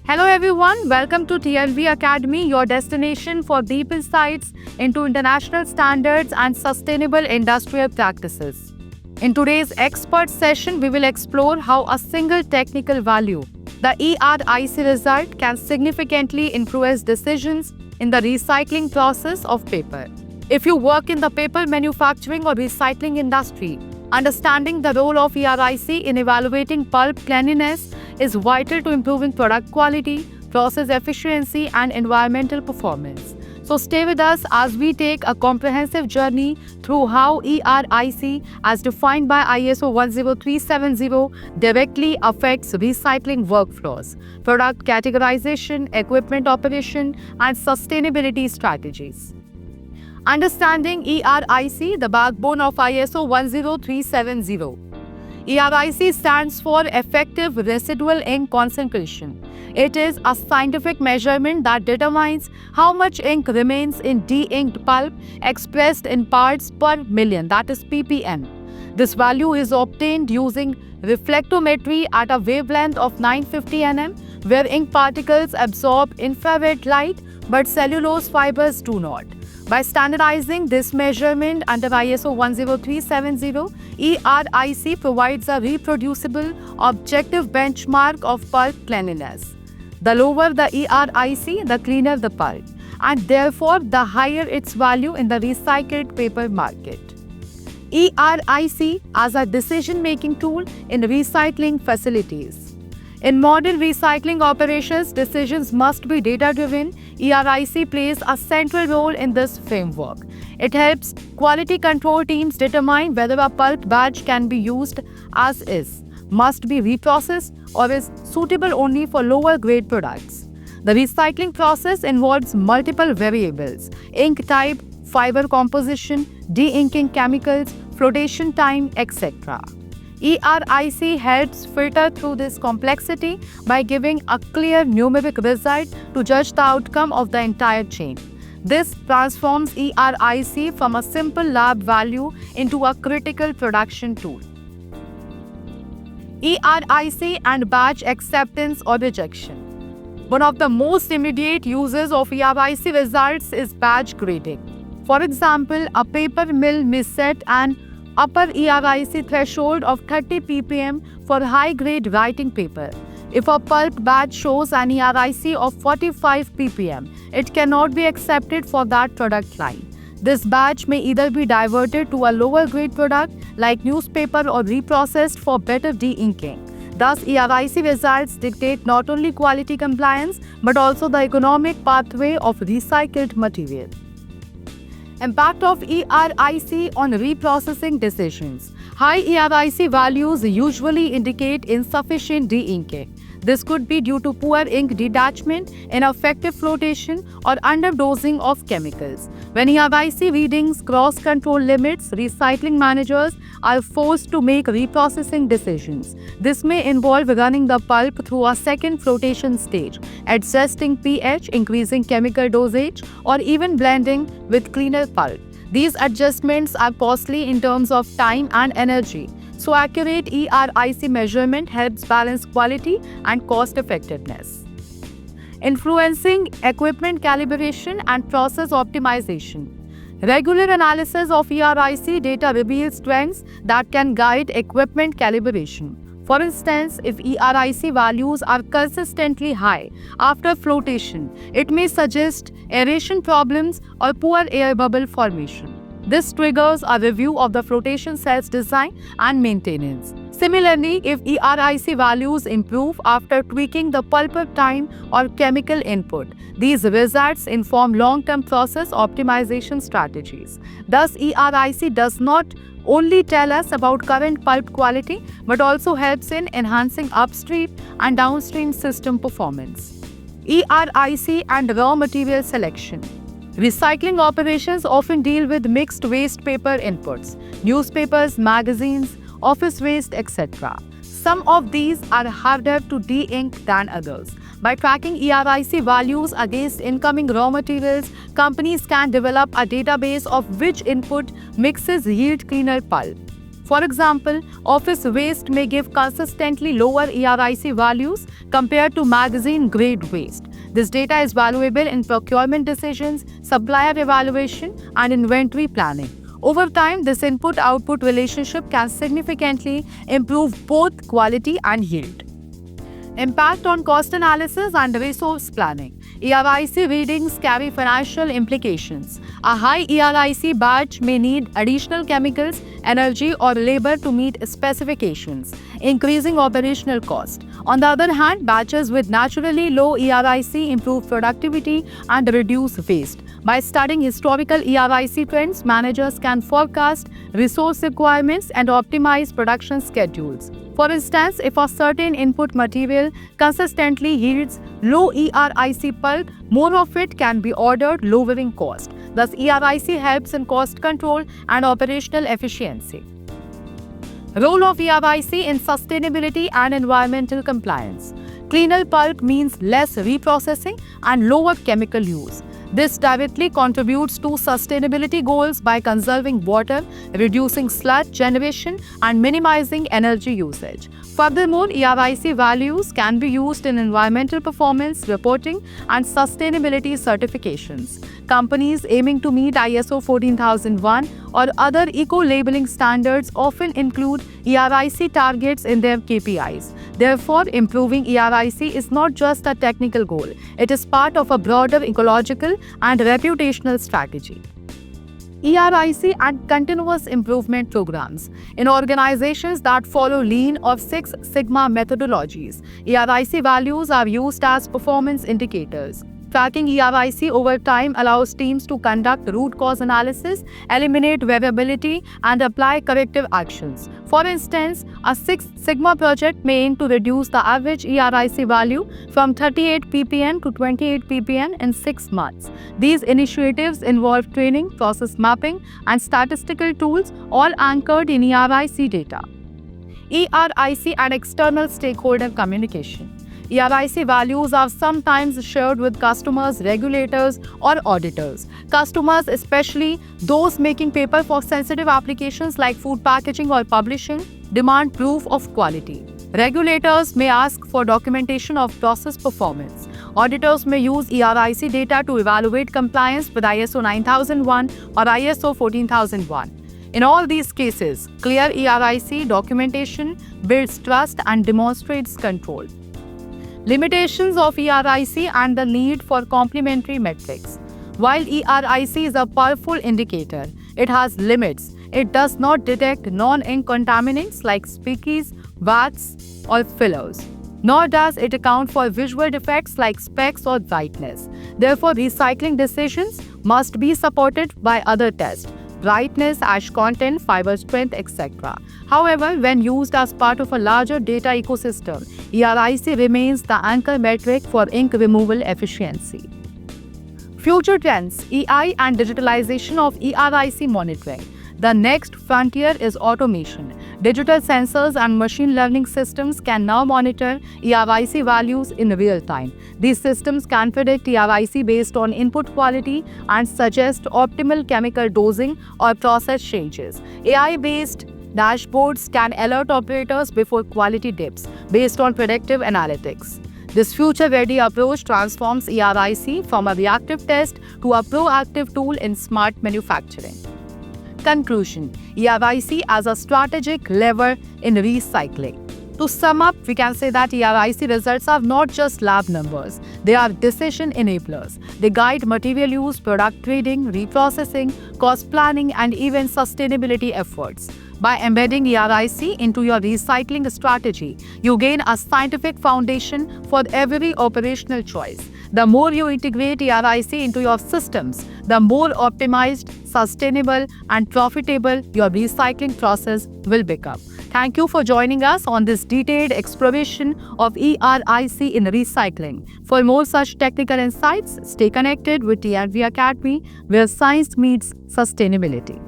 Hello everyone, welcome to TLV Academy, your destination for deep insights into international standards and sustainable industrial practices. In today's expert session, we will explore how a single technical value, the ERIC result, can significantly influence decisions in the recycling process of paper. If you work in the paper manufacturing or recycling industry, understanding the role of ERIC in evaluating pulp cleanliness is vital to improving product quality, process efficiency, and environmental performance. So stay with us as we take a comprehensive journey through how ERIC, as defined by ISO 10370, directly affects recycling workflows, product categorization, equipment operation, and sustainability strategies. Understanding ERIC, the backbone of ISO 10370. ERIC stands for Effective Residual Ink Concentration. It is a scientific measurement that determines how much ink remains in de-inked pulp expressed in parts per million, that is ppm. This value is obtained using reflectometry at a wavelength of 950 nm, where ink particles absorb infrared light but cellulose fibers do not. By standardizing this measurement under ISO 10370, ERIC provides a reproducible, objective benchmark of pulp cleanliness. The lower the ERIC, the cleaner the pulp, and therefore the higher its value in the recycled paper market. ERIC as a decision-making tool in recycling facilities. In modern recycling operations, decisions must be data-driven. ERIC plays a central role in this framework. It helps quality control teams determine whether a pulp batch can be used as is, must be reprocessed, or is suitable only for lower-grade products. The recycling process involves multiple variables: ink type, fiber composition, de-inking chemicals, flotation time, etc. ERIC helps filter through this complexity by giving a clear numeric result to judge the outcome of the entire chain. This transforms ERIC from a simple lab value into a critical production tool. ERIC and batch acceptance or rejection. One of the most immediate uses of ERIC results is batch grading. For example, a paper mill may set an upper ERIC threshold of 30 ppm for high-grade writing paper. If a pulp batch shows an ERIC of 45 ppm, it cannot be accepted for that product line. This batch may either be diverted to a lower-grade product like newspaper or reprocessed for better de-inking. Thus, ERIC results dictate not only quality compliance but also the economic pathway of recycled material. Impact of ERIC on reprocessing decisions. High ERIC values usually indicate insufficient de-inking. This could be due to poor ink detachment, ineffective flotation, or underdosing of chemicals. When ERIC readings cross control limits, recycling managers are forced to make reprocessing decisions. This may involve running the pulp through a second flotation stage, adjusting pH, increasing chemical dosage, or even blending with cleaner pulp. These adjustments are costly in terms of time and energy, so accurate ERIC measurement helps balance quality and cost effectiveness. Influencing equipment calibration and process optimization. Regular analysis of ERIC data reveals trends that can guide equipment calibration. For instance, if ERIC values are consistently high after flotation, it may suggest aeration problems or poor air bubble formation. This triggers a review of the flotation cell's design and maintenance. Similarly, if ERIC values improve after tweaking the pulp time or chemical input, these results inform long-term process optimization strategies. Thus, ERIC does not only tell us about current pulp quality, but also helps in enhancing upstream and downstream system performance. ERIC and raw material selection. Recycling operations often deal with mixed waste paper inputs, newspapers, magazines, office waste, etc. Some of these are harder to de-ink than others. By tracking ERIC values against incoming raw materials, companies can develop a database of which input mixes yield cleaner pulp. For example, office waste may give consistently lower ERIC values compared to magazine-grade waste. This data is valuable in procurement decisions, supplier evaluation, and inventory planning. Over time, this input-output relationship can significantly improve both quality and yield. Impact on cost analysis and resource planning. ERIC readings carry financial implications. A high ERIC batch may need additional chemicals, energy, or labor to meet specifications, increasing operational cost. On the other hand, batches with naturally low ERIC improve productivity and reduce waste. By studying historical ERIC trends, managers can forecast resource requirements and optimize production schedules. For instance, if a certain input material consistently yields low ERIC pulp, more of it can be ordered, lowering cost. Thus, ERIC helps in cost control and operational efficiency. Role of ERIC in sustainability and environmental compliance. Cleaner pulp means less reprocessing and lower chemical use. This directly contributes to sustainability goals by conserving water, reducing sludge generation, and minimizing energy usage. Furthermore, ERIC values can be used in environmental performance reporting and sustainability certifications. Companies aiming to meet ISO 14001 or other eco-labeling standards often include ERIC targets in their KPIs. Therefore, improving ERIC is not just a technical goal, it is part of a broader ecological and reputational strategy. ERIC and continuous improvement programs. In organizations that follow Lean or Six Sigma methodologies, ERIC values are used as performance indicators. Tracking ERIC over time allows teams to conduct root cause analysis, eliminate variability, and apply corrective actions. For instance, a Six Sigma project may aim to reduce the average ERIC value from 38 ppm to 28 ppm in 6 months. These initiatives involve training, process mapping, and statistical tools, all anchored in ERIC data. ERIC and external stakeholder communication. ERIC values are sometimes shared with customers, regulators, or auditors. Customers, especially those making paper for sensitive applications like food packaging or publishing, demand proof of quality. Regulators may ask for documentation of process performance. Auditors may use ERIC data to evaluate compliance with ISO 9001 or ISO 14001. In all these cases, clear ERIC documentation builds trust and demonstrates control. Limitations of ERIC and the need for complementary metrics. While ERIC is a powerful indicator, it has limits. It does not detect non-ink contaminants like speakies, wax, or fillers. Nor does it account for visual defects like specks or brightness. Therefore, recycling decisions must be supported by other tests: brightness, ash content, fiber strength, etc. However, when used as part of a larger data ecosystem, ERIC remains the anchor metric for ink removal efficiency. Future trends: AI and digitalization of ERIC monitoring. The next frontier is automation. Digital sensors and machine learning systems can now monitor ERIC values in real time. These systems can predict ERIC based on input quality and suggest optimal chemical dosing or process changes. AI-based dashboards can alert operators before quality dips based on predictive analytics. This future-ready approach transforms ERIC from a reactive test to a proactive tool in smart manufacturing. Conclusion: ERIC as a strategic lever in recycling. To sum up, we can say that ERIC results are not just lab numbers, they are decision enablers. They guide material use, product trading, reprocessing, cost planning, and even sustainability efforts. By embedding ERIC into your recycling strategy, you gain a scientific foundation for every operational choice. The more you integrate ERIC into your systems, the more optimized, sustainable, and profitable your recycling process will become. Thank you for joining us on this detailed exploration of ERIC in recycling. For more such technical insights, stay connected with TRV Academy, where science meets sustainability.